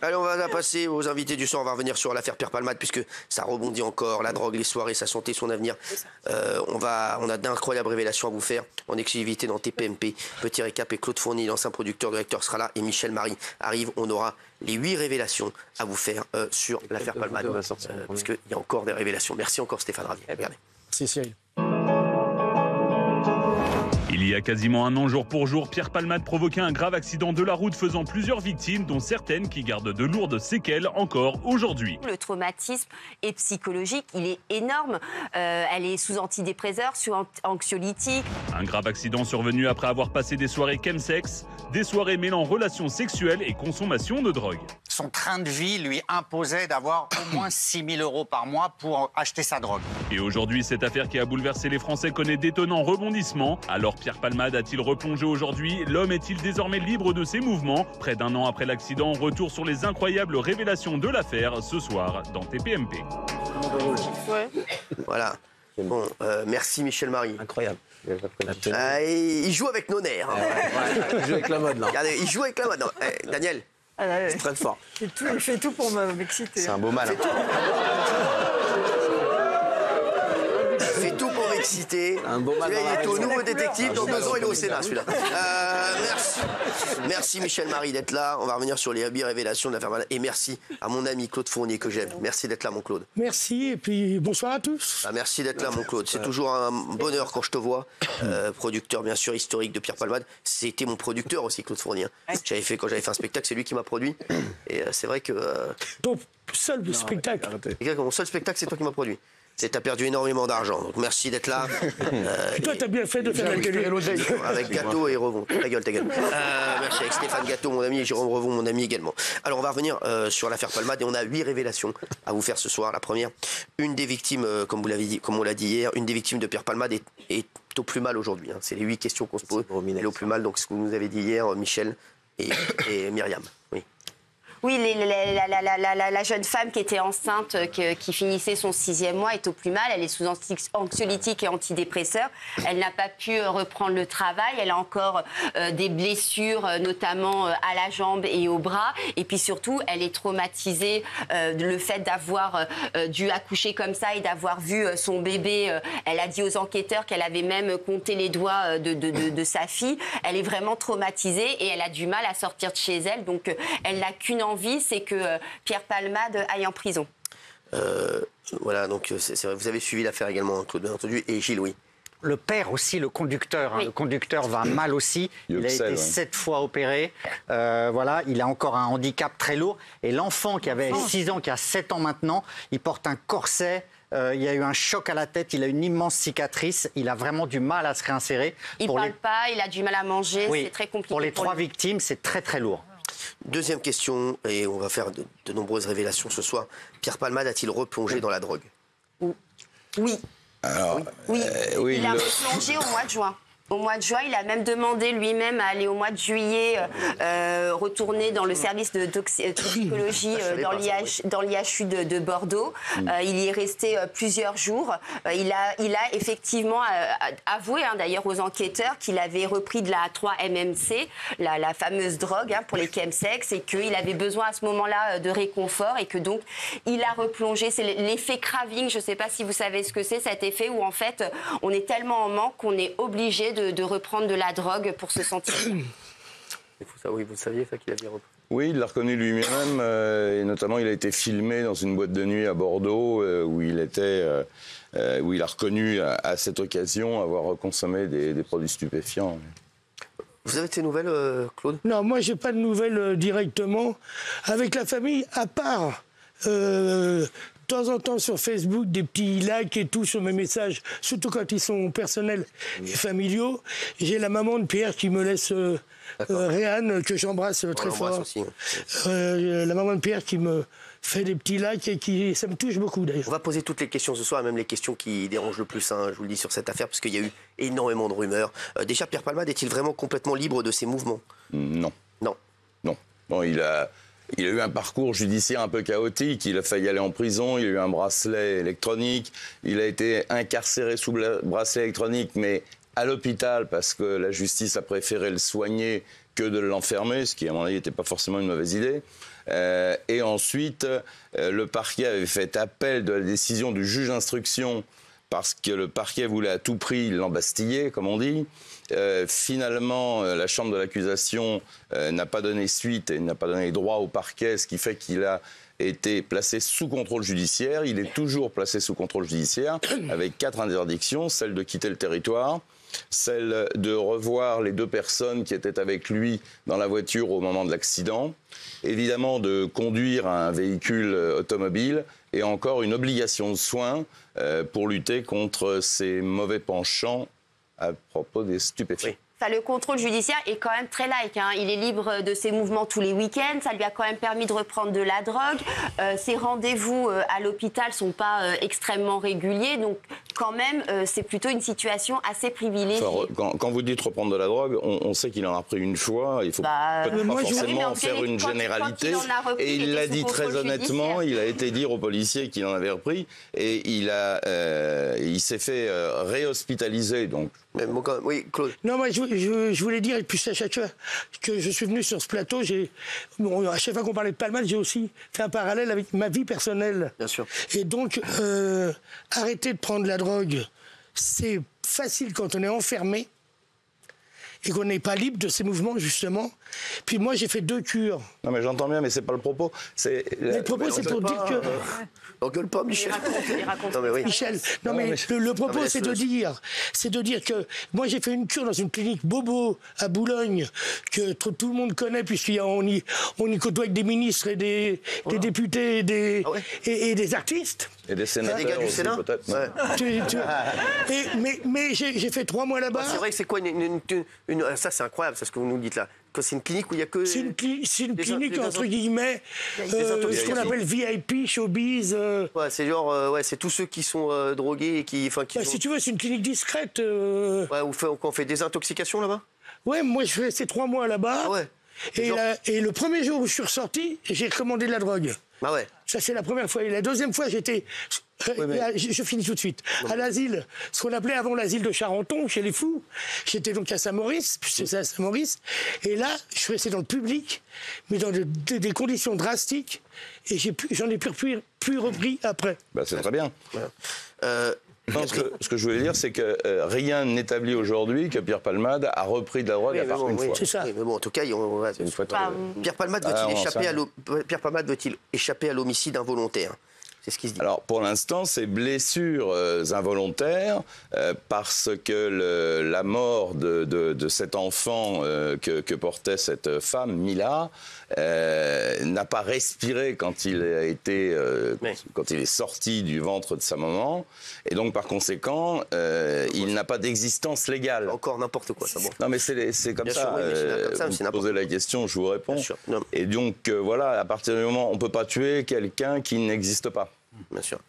Allez, on va passer aux invités du soir. On va revenir sur l'affaire Pierre Palmade puisque ça rebondit encore. La drogue, les soirées, sa santé, son avenir. On a d'incroyables révélations à vous faire en exclusivité dans TPMP. Petit récap et Claude Fournier, l'ancien producteur de Hector sera là et Michel Marie arrive. On aura les 8 révélations à vous faire sur l'affaire Palmade. Parce qu'il y a encore des révélations. Merci encore Stéphane Ravier. Regardez. Merci Cyril. Il y a quasiment un an, jour pour jour, Pierre Palmade provoquait un grave accident de la route faisant plusieurs victimes, dont certaines qui gardent de lourdes séquelles encore aujourd'hui. Le traumatisme est psychologique, il est énorme. Elle est sous antidépresseurs, sous anxiolytiques. Un grave accident survenu après avoir passé des soirées chemsex, des soirées mêlant relations sexuelles et consommation de drogue. Son train de vie lui imposait d'avoir au moins 6 000 € par mois pour acheter sa drogue. Et aujourd'hui, cette affaire qui a bouleversé les Français connaît d'étonnants rebondissements. Alors Pierre Palmade a-t-il replongé aujourd'hui? L'homme est-il désormais libre de ses mouvements? Près d'un an après l'accident, retour sur les incroyables révélations de l'affaire ce soir dans TPMP. Ouais. Voilà. Bon, merci Michel Marie. Incroyable. Il joue avec nos nerfs. Il joue avec la mode là. Regardez, il joue avec la mode. Non, Daniel, C'est très fort. Il fait tout pour m'exciter. C'est un beau mal. il fait tout pour m'exciter. Un beau mal. Celui-là, il est au nouveau détective, dans 2 ans il est au Sénat celui-là. Merci Michel Marie d'être là. On va revenir sur les 8 révélations de l'affaire Palmade. Et merci à mon ami Claude Fournier que j'aime. Merci d'être là mon Claude. Merci et puis bonsoir à tous. Merci d'être là mon Claude. C'est toujours un bonheur quand je te vois. Producteur bien sûr historique de Pierre Palmade. C'était mon producteur aussi Claude Fournier. Quand j'avais fait un spectacle, c'est lui qui m'a produit. Et c'est vrai que... Ton seul spectacle. Mon seul spectacle, c'est toi qui m'as produit. T'as perdu énormément d'argent, donc merci d'être là. Toi, t'as bien fait de faire la télé. Avec Gâteau et Revon. Ta gueule. Merci avec Stéphane Gâteau, mon ami, et Jérôme Revon, mon ami également. Alors, on va revenir sur l'affaire Palmade et on a 8 révélations à vous faire ce soir. La première, une des victimes, comme on l'a dit hier, une des victimes de Pierre Palmade est au plus mal aujourd'hui. C'est les 8 questions qu'on se pose. Elle est au plus mal, donc ce que vous nous avez dit hier, Michel et Myriam. Oui. Oui, la jeune femme qui était enceinte, qui finissait son 6e mois, est au plus mal. Elle est sous anxiolytiques et antidépresseurs. Elle n'a pas pu reprendre le travail. Elle a encore des blessures, notamment à la jambe et au bras. Et puis surtout, elle est traumatisée. Le fait d'avoir dû accoucher comme ça et d'avoir vu son bébé. Elle a dit aux enquêteurs qu'elle avait même compté les doigts de sa fille. Elle est vraiment traumatisée et elle a du mal à sortir de chez elle. Donc, elle n'a qu'une envie, c'est que Pierre Palmade aille en prison. Voilà, donc c'est vrai, vous avez suivi l'affaire également, Claude, bien entendu, et Gilles, oui. Le père aussi, le conducteur. Oui. Le conducteur va mal aussi. Il a été 7 fois opéré. Voilà, il a encore un handicap très lourd. Et l'enfant qui avait 6 ans, qui a 7 ans maintenant, il porte un corset. Il y a eu un choc à la tête, il a une immense cicatrice, il a vraiment du mal à se réinsérer. Il ne parle pas, il a du mal à manger, c'est très compliqué. Pour les 3 victimes, c'est très très lourd. Deuxième question, et on va faire de nombreuses révélations ce soir. Pierre Palmade a-t-il replongé dans la drogue? Oui. Alors, Oui. oui, Il a replongé au mois de juin. Au mois de juin, il a même demandé lui-même à aller au mois de juillet retourner dans le service de toxicologie dans l'IHU de Bordeaux. Il y est resté plusieurs jours. Il a effectivement avoué d'ailleurs aux enquêteurs qu'il avait repris de la 3-MMC, la fameuse drogue pour les chemsex, et qu'il avait besoin à ce moment-là de réconfort et que donc il a replongé. C'est l'effet craving, je ne sais pas si vous savez ce que c'est, cet effet où en fait on est tellement en manque qu'on est obligé de reprendre de la drogue pour se sentir bien. Oui, vous saviez ça qu'il avait repris? Oui, il l'a reconnu lui-même, et notamment il a été filmé dans une boîte de nuit à Bordeaux où il a reconnu à cette occasion avoir consommé des produits stupéfiants. Vous avez de ces nouvelles, Claude? Non, moi, j'ai pas de nouvelles directement avec la famille, à part... de temps en temps sur Facebook, des petits likes et tout sur mes messages, surtout quand ils sont personnels et familiaux. J'ai la maman de Pierre qui me laisse, Réanne, que j'embrasse très fort. Aussi. La maman de Pierre qui me fait des petits likes et ça me touche beaucoup d'ailleurs. On va poser toutes les questions ce soir, même les questions qui dérangent le plus, je vous le dis, sur cette affaire, parce qu'il y a eu énormément de rumeurs. Déjà, Pierre Palmade est-il vraiment complètement libre de ses mouvements? Non. Non. Non. Bon, il a eu un parcours judiciaire un peu chaotique. Il a failli aller en prison. Il a eu un bracelet électronique. Il a été incarcéré sous bracelet électronique, mais à l'hôpital parce que la justice a préféré le soigner que de l'enfermer, ce qui, à mon avis, n'était pas forcément une mauvaise idée. Et ensuite, le parquet avait fait appel de la décision du juge d'instruction parce que le parquet voulait à tout prix l'embastiller, comme on dit. Finalement, la chambre de l'accusation n'a pas donné suite et n'a pas donné droit au parquet, ce qui fait qu'il a été placé sous contrôle judiciaire. Il est toujours placé sous contrôle judiciaire avec 4 interdictions, celle de quitter le territoire, celle de revoir les 2 personnes qui étaient avec lui dans la voiture au moment de l'accident, évidemment de conduire un véhicule automobile et encore une obligation de soins pour lutter contre ces mauvais penchants à propos des stupéfiants. Oui. Ça, le contrôle judiciaire est quand même très light. Hein. Il est libre de ses mouvements tous les week-ends. Ça lui a quand même permis de reprendre de la drogue. Ses rendez-vous à l'hôpital ne sont pas extrêmement réguliers. Donc, quand même, c'est plutôt une situation assez privilégiée. Enfin, quand vous dites reprendre de la drogue, on sait qu'il en a repris une fois. Il ne faut pas forcément faire une généralité. Et il l'a dit très honnêtement. Il a été dire aux policiers qu'il en avait repris. Et il s'est fait réhospitaliser. Donc. Mais bon, quand même, oui, Claude. Non, moi, je voulais dire, et puis à chaque fois que je suis venu sur ce plateau, à chaque fois qu'on parlait de Palmade, j'ai aussi fait un parallèle avec ma vie personnelle. Bien sûr. Et donc, arrêter de prendre la drogue, c'est facile quand on est enfermé et qu'on n'est pas libre de ses mouvements, justement. Puis moi, j'ai fait 2 cures. Non, mais j'entends bien, mais c'est pas le propos. Mais le propos, c'est pour dire que... Engueule pas, Michel. Il raconte. Non, mais oui. Michel, non, mais le propos, c'est de dire que moi, j'ai fait une cure dans une clinique Bobo à Boulogne, que tout le monde connaît, puisqu'on y côtoie avec des ministres et des députés et des artistes. Et des sénateurs des gars du aussi, Sénat peut-être. Ouais. Mais j'ai fait 3 mois là-bas. C'est vrai que c'est quoi ça, c'est incroyable, c'est ce que vous nous dites là. C'est une clinique où il y a que... C'est une clinique, entre guillemets, ce qu'on appelle VIP, showbiz. Ouais, c'est genre, c'est tous ceux qui sont drogués et qui... Si tu veux, c'est une clinique discrète. Ouais, où on fait des intoxications là-bas. Ouais, moi je fais ces 3 mois là-bas. Ah ouais. Et le premier jour où je suis ressorti, j'ai recommandé de la drogue. Ah ouais. Ça, c'est la première fois. Et la deuxième fois, j'étais... Je finis tout de suite. À l'asile, ce qu'on appelait avant l'asile de Charenton, chez les fous. J'étais donc à Saint-Maurice, puis c'est à Saint-Maurice. Et là, je suis resté dans le public, mais dans des conditions drastiques. Et j'en ai plus repris après. Bah, c'est très bien. Ouais. Non, ce que je voulais dire, c'est que rien n'établit aujourd'hui que Pierre Palmade a repris de la drogue à part une fois. C'est ça. Oui, mais bon, en tout cas, une fois Pierre Palmade veut-il échapper à l'homicide involontaire? C'est ce qui se dit. Alors, pour l'instant, c'est blessures involontaires parce que la mort de cet enfant que portait cette femme, Mila, n'a pas respiré quand il est sorti du ventre de sa maman. Et donc, par conséquent, il n'a pas d'existence légale. Encore n'importe quoi, ça bon. Non, mais c'est comme ça. Vous me posez la question, je vous réponds. Bien sûr. Et donc, voilà, à partir du moment où on ne peut pas tuer quelqu'un qui n'existe pas. Bien sûr.